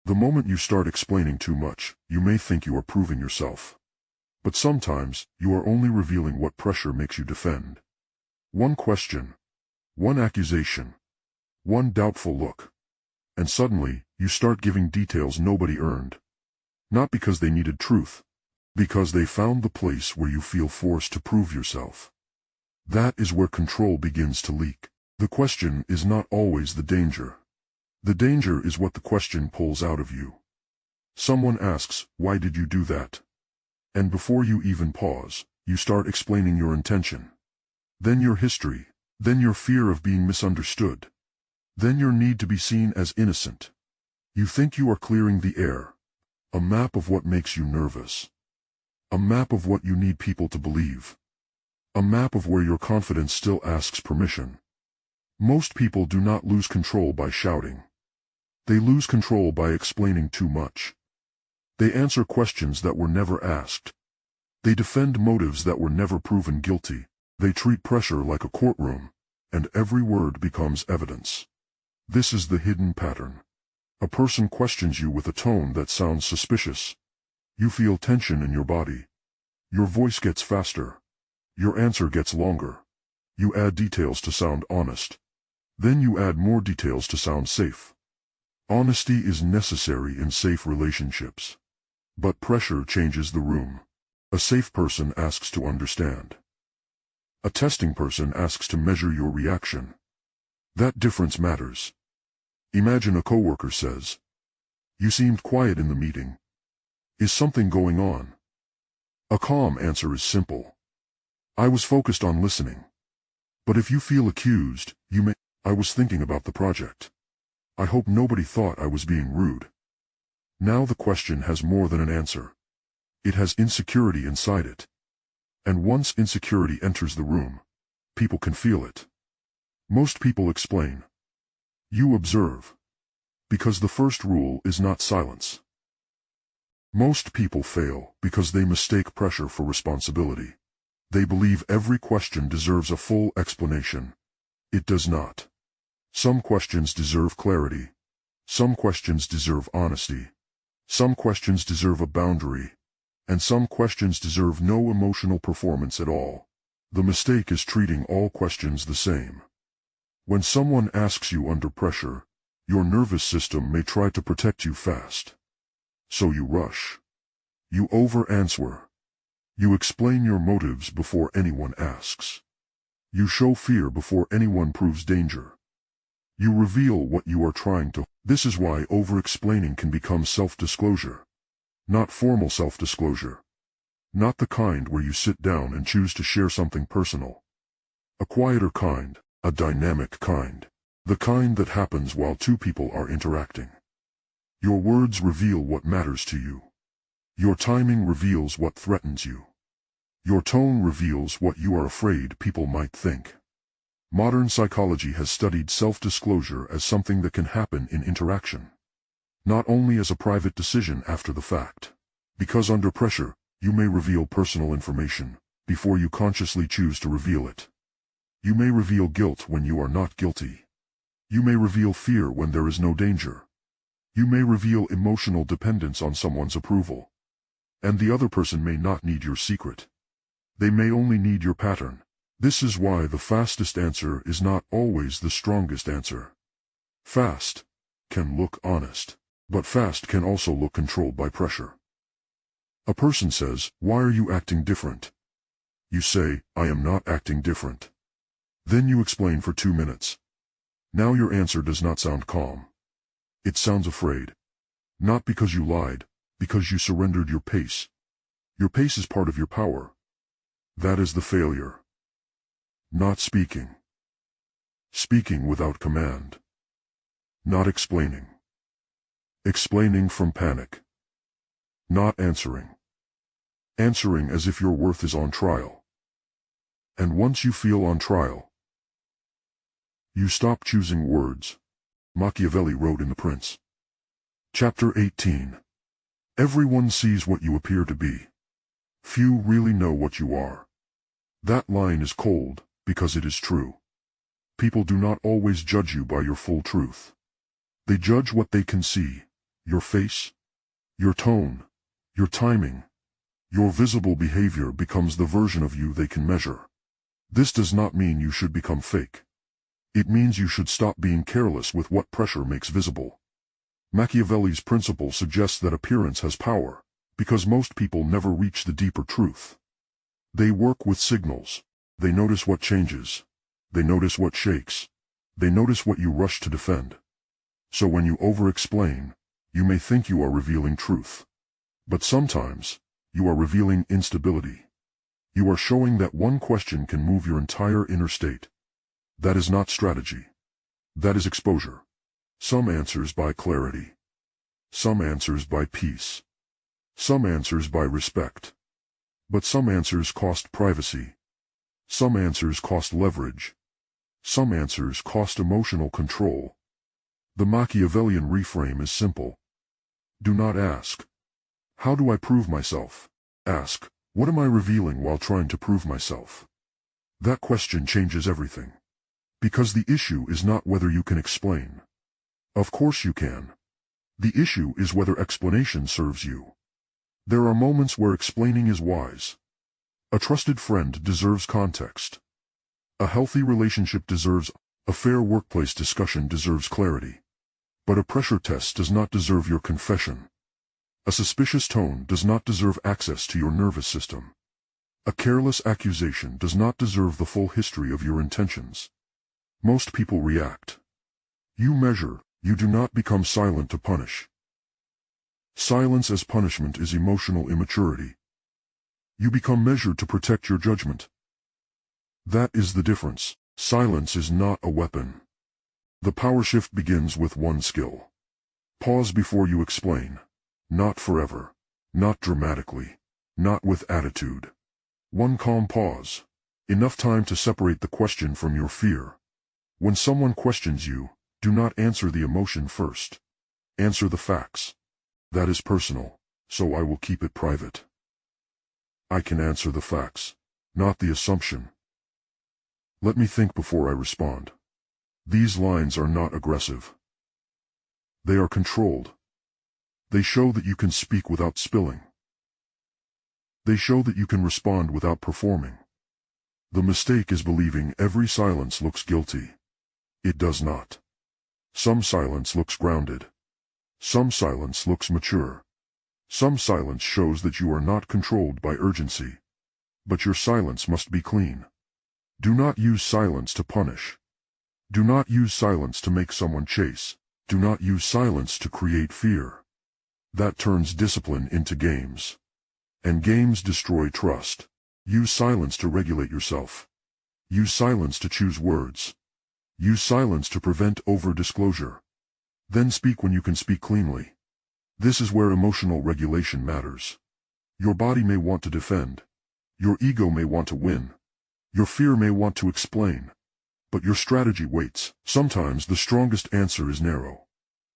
The moment you start explaining too much, you may think you are proving yourself. But sometimes, you are only revealing what pressure makes you defend. One question, one accusation, one doubtful look. And suddenly, you start giving details nobody earned. Not because they needed truth, because they found the place where you feel forced to prove yourself. That is where control begins to leak. The question is not always the danger. The danger is what the question pulls out of you. Someone asks, "Why did you do that?" And before you even pause, you start explaining your intention. Then your history, then your fear of being misunderstood. Then your need to be seen as innocent. You think you are clearing the air. A map of what makes you nervous. A map of what you need people to believe. A map of where your confidence still asks permission. Most people do not lose control by shouting. They lose control by explaining too much. They answer questions that were never asked. They defend motives that were never proven guilty. They treat pressure like a courtroom, and every word becomes evidence. This is the hidden pattern. A person questions you with a tone that sounds suspicious. You feel tension in your body. Your voice gets faster. Your answer gets longer. You add details to sound honest. Then you add more details to sound safe. Honesty is necessary in safe relationships. But pressure changes the room. A safe person asks to understand. A testing person asks to measure your reaction. That difference matters. Imagine a coworker says, "You seemed quiet in the meeting. Is something going on?" A calm answer is simple. "I was focused on listening." But if you feel accused, you may, "I was thinking about the project. I hope nobody thought I was being rude." Now the question has more than an answer. It has insecurity inside it. And once insecurity enters the room, people can feel it. Most people explain. You observe. Because the first rule is not silence. Most people fail because they mistake pressure for responsibility. They believe every question deserves a full explanation. It does not. Some questions deserve clarity. Some questions deserve honesty. Some questions deserve a boundary. And some questions deserve no emotional performance at all. The mistake is treating all questions the same. When someone asks you under pressure, your nervous system may try to protect you fast. So you rush. You over-answer. You explain your motives before anyone asks. You show fear before anyone proves danger. You reveal what you are trying to. This is why over-explaining can become self-disclosure. Not formal self-disclosure. Not the kind where you sit down and choose to share something personal. A quieter kind, a dynamic kind. The kind that happens while two people are interacting. Your words reveal what matters to you. Your timing reveals what threatens you. Your tone reveals what you are afraid people might think. Modern psychology has studied self-disclosure as something that can happen in interaction. Not only as a private decision after the fact. Because under pressure, you may reveal personal information, before you consciously choose to reveal it. You may reveal guilt when you are not guilty. You may reveal fear when there is no danger. You may reveal emotional dependence on someone's approval. And the other person may not need your secret. They may only need your pattern. This is why the fastest answer is not always the strongest answer. Fast can look honest. But fast can also look controlled by pressure. A person says, "Why are you acting different?" You say, "I am not acting different." Then you explain for 2 minutes. Now your answer does not sound calm. It sounds afraid. Not because you lied, because you surrendered your pace. Your pace is part of your power. That is the failure. Not speaking. Speaking without command. Not explaining. Explaining from panic. Not answering. Answering as if your worth is on trial. And once you feel on trial, you stop choosing words. Machiavelli wrote in The Prince. Chapter 18. Everyone sees what you appear to be. Few really know what you are. That line is cold, because it is true. People do not always judge you by your full truth. They judge what they can see. your face, your tone, your timing, your visible behavior becomes the version of you they can measure. This does not mean you should become fake. It means you should stop being careless with what pressure makes visible. Machiavelli's principle suggests that appearance has power, because most people never reach the deeper truth. They work with signals. They notice what changes. They notice what shakes. They notice what you rush to defend. So when you over-explain, you may think you are revealing truth. But sometimes, you are revealing instability. You are showing that one question can move your entire inner state. That is not strategy. That is exposure. Some answers buy clarity. Some answers buy peace. Some answers buy respect. But some answers cost privacy. Some answers cost leverage. Some answers cost emotional control. The Machiavellian reframe is simple. Do not ask, how do I prove myself? Ask, what am I revealing while trying to prove myself? That question changes everything. Because the issue is not whether you can explain. Of course you can. The issue is whether explanation serves you. There are moments where explaining is wise. A trusted friend deserves context. A healthy relationship deserves, a fair workplace discussion deserves clarity. But a pressure test does not deserve your confession. A suspicious tone does not deserve access to your nervous system. A careless accusation does not deserve the full history of your intentions. Most people react. You measure, you do not become silent to punish. Silence as punishment is emotional immaturity. You become measured to protect your judgment. That is the difference. Silence is not a weapon. The power shift begins with one skill. Pause before you explain. Not forever. Not dramatically. Not with attitude. One calm pause. Enough time to separate the question from your fear. When someone questions you, do not answer the emotion first. Answer the facts. That is personal, so I will keep it private. I can answer the facts, not the assumption. Let me think before I respond. These lines are not aggressive. They are controlled. They show that you can speak without spilling. They show that you can respond without performing. The mistake is believing every silence looks guilty. It does not. Some silence looks grounded. Some silence looks mature. Some silence shows that you are not controlled by urgency. But your silence must be clean. Do not use silence to punish. Do not use silence to make someone chase. Do not use silence to create fear. That turns discipline into games. And games destroy trust. Use silence to regulate yourself. Use silence to choose words. Use silence to prevent over-disclosure. Then speak when you can speak cleanly. This is where emotional regulation matters. Your body may want to defend. Your ego may want to win. Your fear may want to explain. But your strategy waits. Sometimes the strongest answer is narrow.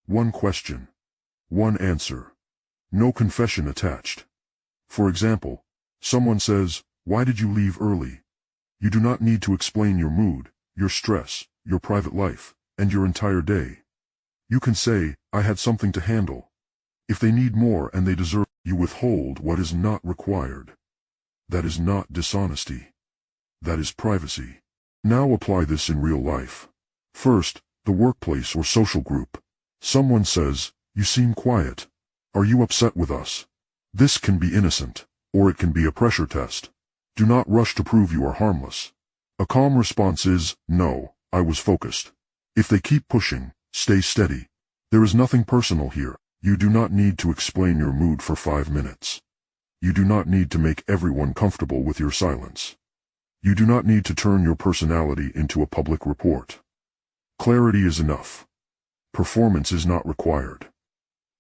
One question. One answer. No confession attached. For example, someone says, "Why did you leave early?" You do not need to explain your mood, your stress, your private life, and your entire day. You can say, "I had something to handle." If they need more and they deserve, you withhold what is not required. That is not dishonesty. That is privacy. Now apply this in real life. First, the workplace or social group. Someone says, "You seem quiet. Are you upset with us?" This can be innocent, or it can be a pressure test. Do not rush to prove you are harmless. A calm response is, "No, I was focused." If they keep pushing, stay steady. There is nothing personal here. You do not need to explain your mood for 5 minutes. You do not need to make everyone comfortable with your silence. You do not need to turn your personality into a public report. Clarity is enough. Performance is not required.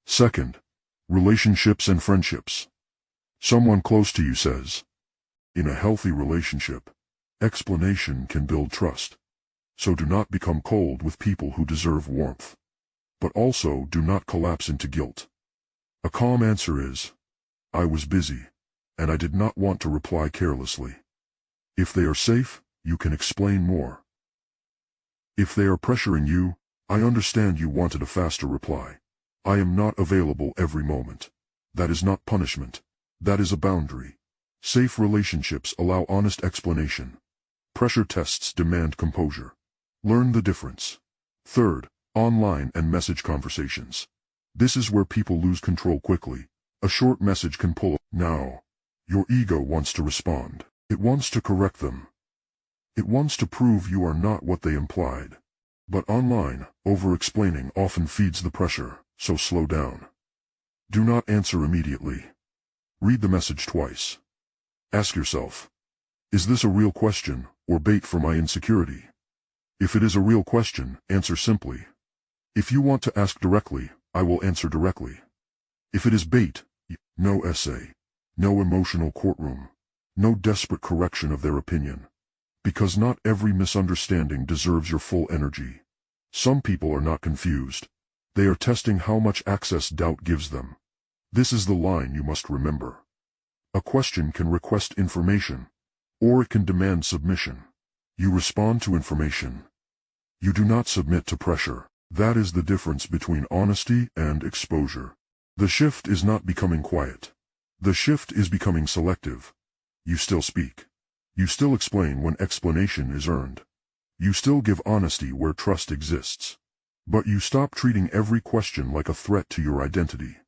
Second, relationships and friendships. Someone close to you says, in a healthy relationship, explanation can build trust. So do not become cold with people who deserve warmth. But also do not collapse into guilt. A calm answer is, "I was busy, and I did not want to reply carelessly." If they are safe, you can explain more. If they are pressuring you, "I understand you wanted a faster reply. I am not available every moment. That is not punishment. That is a boundary. Safe relationships allow honest explanation. Pressure tests demand composure. Learn the difference. Third, online and message conversations. This is where people lose control quickly. A short message can pull up. Now, your ego wants to respond. It wants to correct them. It wants to prove you are not what they implied. But online, over-explaining often feeds the pressure, so slow down. Do not answer immediately. Read the message twice. Ask yourself, is this a real question, or bait for my insecurity? If it is a real question, answer simply. If you want to ask directly, I will answer directly. If it is bait, no essay, no emotional courtroom, no desperate correction of their opinion. Because not every misunderstanding deserves your full energy. Some people are not confused. They are testing how much access doubt gives them. This is the line you must remember. A question can request information, or it can demand submission. You respond to information. You do not submit to pressure. That is the difference between honesty and exposure. The shift is not becoming quiet. The shift is becoming selective. You still speak. You still explain when explanation is earned. You still give honesty where trust exists. But you stop treating every question like a threat to your identity.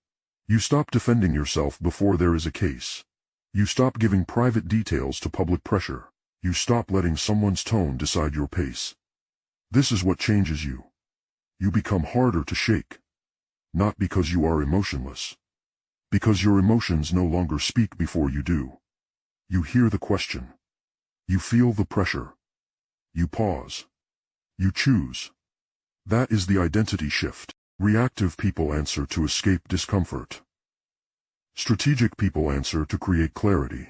You stop defending yourself before there is a case. You stop giving private details to public pressure. You stop letting someone's tone decide your pace. This is what changes you. You become harder to shake. Not because you are emotionless. Because your emotions no longer speak before you do. You hear the question. You feel the pressure. You pause. You choose. That is the identity shift. Reactive people answer to escape discomfort. Strategic people answer to create clarity.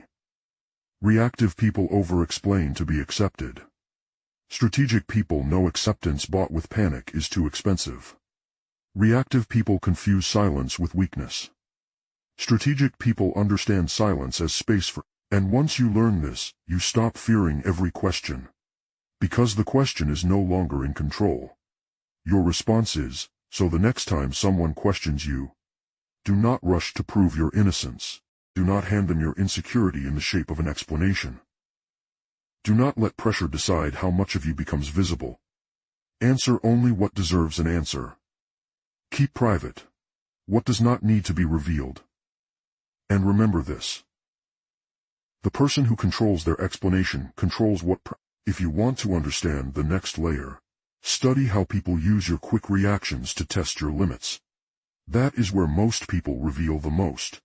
Reactive people over-explain to be accepted. Strategic people know acceptance bought with panic is too expensive. Reactive people confuse silence with weakness. Strategic people understand silence as space for, and once you learn this, you stop fearing every question. Because the question is no longer in control. Your response is, so the next time someone questions you, do not rush to prove your innocence. Do not hand them your insecurity in the shape of an explanation. Do not let pressure decide how much of you becomes visible. Answer only what deserves an answer. Keep private what does not need to be revealed. And remember this. The person who controls their explanation controls what. If you want to understand the next layer, study how people use your quick reactions to test your limits. That is where most people reveal the most.